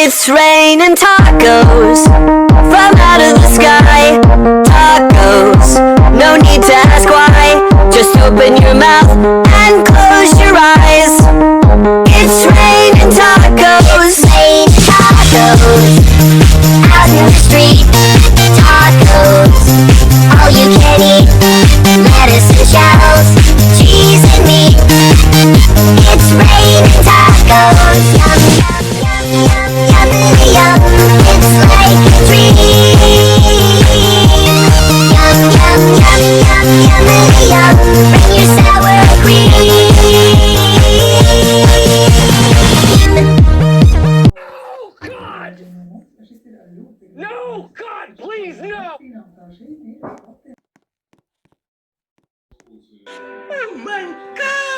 It's raining tacos from out of the sky. Tacos, no need to ask why. Just open your mouth and close your eyes. It's raining tacos. Rain tacos out in the street. Tacos, all you can eat. Lettuce and shells, cheese and meat. It's raining tacos. Yum, yum, yum, yum, yum, yum. It's like a dream. Yum, yum, yum, yum, yum, yum. Bring your sour cream. Oh, God! No! God, please, no! Oh, my God!